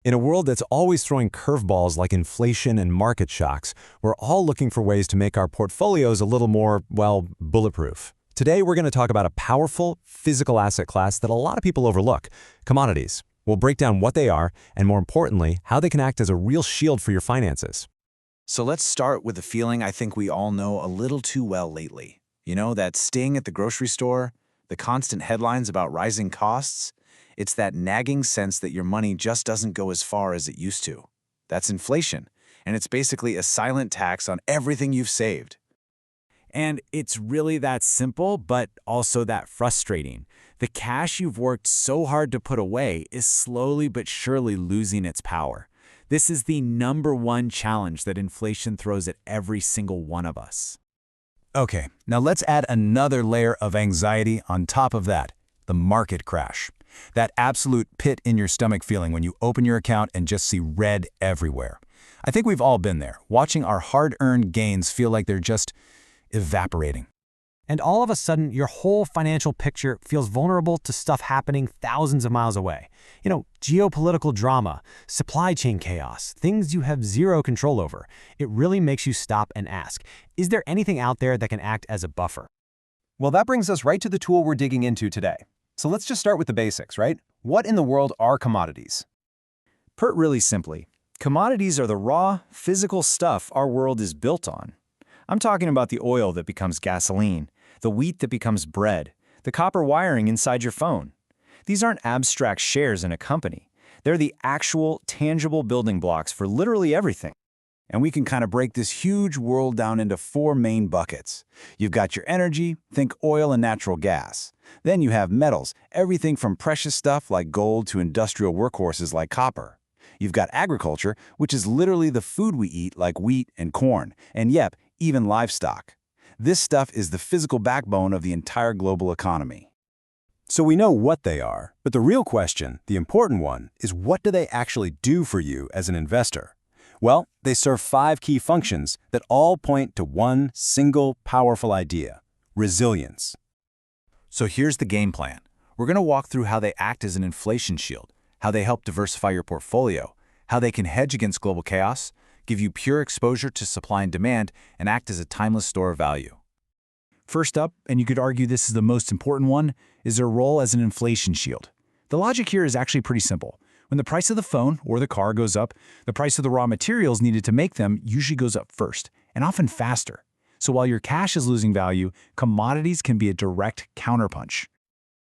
In a world that's always throwing curveballs like inflation and market shocks, we're all looking for ways to make our portfolios a little more, well, bulletproof. Today, we're going to talk about a powerful, physical asset class that a lot of people overlook, commodities. We'll break down what they are, and more importantly, how they can act as a real shield for your finances. So let's start with a feeling I think we all know a little too well lately. You know, that sting at the grocery store, the constant headlines about rising costs. It's that nagging sense that your money just doesn't go as far as it used to. That's inflation, and it's basically a silent tax on everything you've saved. And it's really that simple, but also that frustrating. The cash you've worked so hard to put away is slowly but surely losing its power. This is the #1 challenge that inflation throws at every single one of us. Okay, now let's add another layer of anxiety on top of that, the market crash. That absolute pit-in-your-stomach feeling when you open your account and just see red everywhere. I think we've all been there, watching our hard-earned gains feel like they're just evaporating. And all of a sudden, your whole financial picture feels vulnerable to stuff happening thousands of miles away. Geopolitical drama, supply chain chaos, things you have zero control over. It really makes you stop and ask, is there anything out there that can act as a buffer? Well, that brings us right to the tool we're digging into today. So let's just start with the basics, right? What in the world are commodities? Put really simply, commodities are the raw, physical stuff our world is built on. I'm talking about the oil that becomes gasoline, the wheat that becomes bread, the copper wiring inside your phone. These aren't abstract shares in a company. They're the actual, tangible building blocks for literally everything. And we can kind of break this huge world down into 4 main buckets. You've got your energy, think oil and natural gas. Then you have metals, everything from precious stuff like gold to industrial workhorses like copper. You've got agriculture, which is literally the food we eat like wheat and corn, and yep, even livestock. This stuff is the physical backbone of the entire global economy. So we know what they are, but the real question, the important one, is what do they actually do for you as an investor? Well, they serve 5 key functions that all point to one single powerful idea: resilience. So here's the game plan. We're going to walk through how they act as an inflation shield, how they help diversify your portfolio, how they can hedge against global chaos, give you pure exposure to supply and demand, and act as a timeless store of value. First up, and you could argue this is the most important one, is their role as an inflation shield. The logic here is actually pretty simple. When the price of the phone or the car goes up, the price of the raw materials needed to make them usually goes up first, and often faster. So while your cash is losing value, commodities can be a direct counterpunch.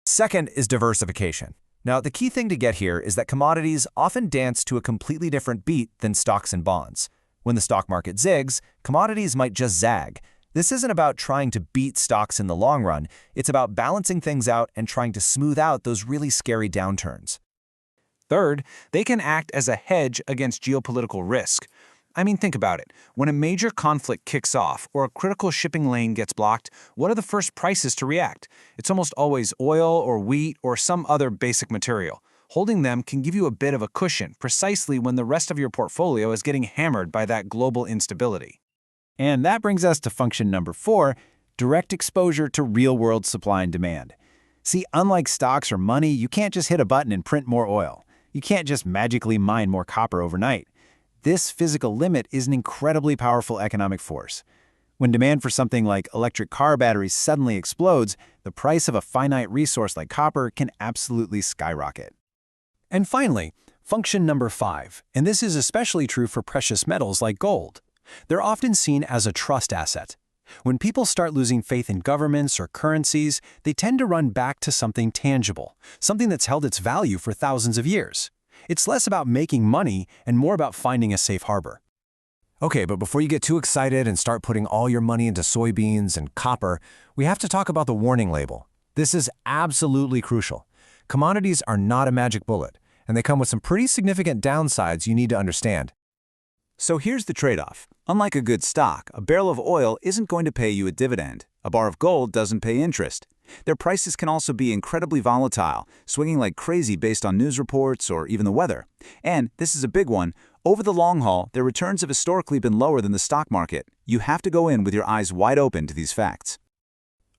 Second is diversification. Now, the key thing to get here is that commodities often dance to a completely different beat than stocks and bonds. When the stock market zigs, commodities might just zag. This isn't about trying to beat stocks in the long run. It's about balancing things out and trying to smooth out those really scary downturns. Third, they can act as a hedge against geopolitical risk. I mean, think about it. When a major conflict kicks off or a critical shipping lane gets blocked, what are the first prices to react? It's almost always oil or wheat or some other basic material. Holding them can give you a bit of a cushion precisely when the rest of your portfolio is getting hammered by that global instability. And that brings us to function number 4, direct exposure to real-world supply and demand. See, unlike stocks or money, you can't just hit a button and print more oil. You can't just magically mine more copper overnight. This physical limit is an incredibly powerful economic force. When demand for something like electric car batteries suddenly explodes, the price of a finite resource like copper can absolutely skyrocket. And finally, function number 5, and this is especially true for precious metals like gold. They're often seen as a trust asset. When people start losing faith in governments or currencies, they tend to run back to something tangible, something that's held its value for thousands of years. It's less about making money and more about finding a safe harbor. Okay, but before you get too excited and start putting all your money into soybeans and copper, we have to talk about the warning label. This is absolutely crucial. Commodities are not a magic bullet, and they come with some pretty significant downsides you need to understand. So here's the trade-off. Unlike a good stock, a barrel of oil isn't going to pay you a dividend. A bar of gold doesn't pay interest. Their prices can also be incredibly volatile, swinging like crazy based on news reports or even the weather. And, this is a big one, over the long haul, their returns have historically been lower than the stock market. You have to go in with your eyes wide open to these facts.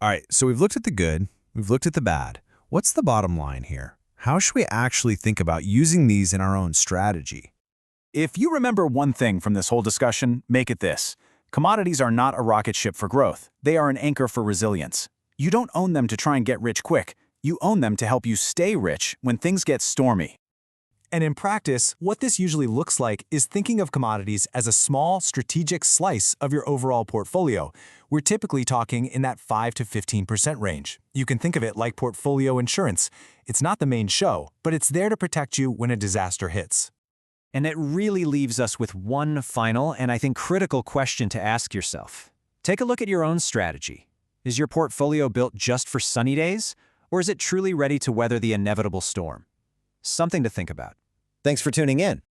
All right, so we've looked at the good, we've looked at the bad. What's the bottom line here? how should we actually think about using these in our own strategy? If you remember one thing from this whole discussion, make it this. Commodities are not a rocket ship for growth. They are an anchor for resilience. You don't own them to try and get rich quick. You own them to help you stay rich when things get stormy. And in practice, what this usually looks like is thinking of commodities as a small, strategic slice of your overall portfolio. We're typically talking in that 5 to 15% range. You can think of it like portfolio insurance. It's not the main show, but it's there to protect you when a disaster hits. And it really leaves us with one final and I think critical question to ask yourself. Take a look at your own strategy. Is your portfolio built just for sunny days, or is it truly ready to weather the inevitable storm? Something to think about. Thanks for tuning in.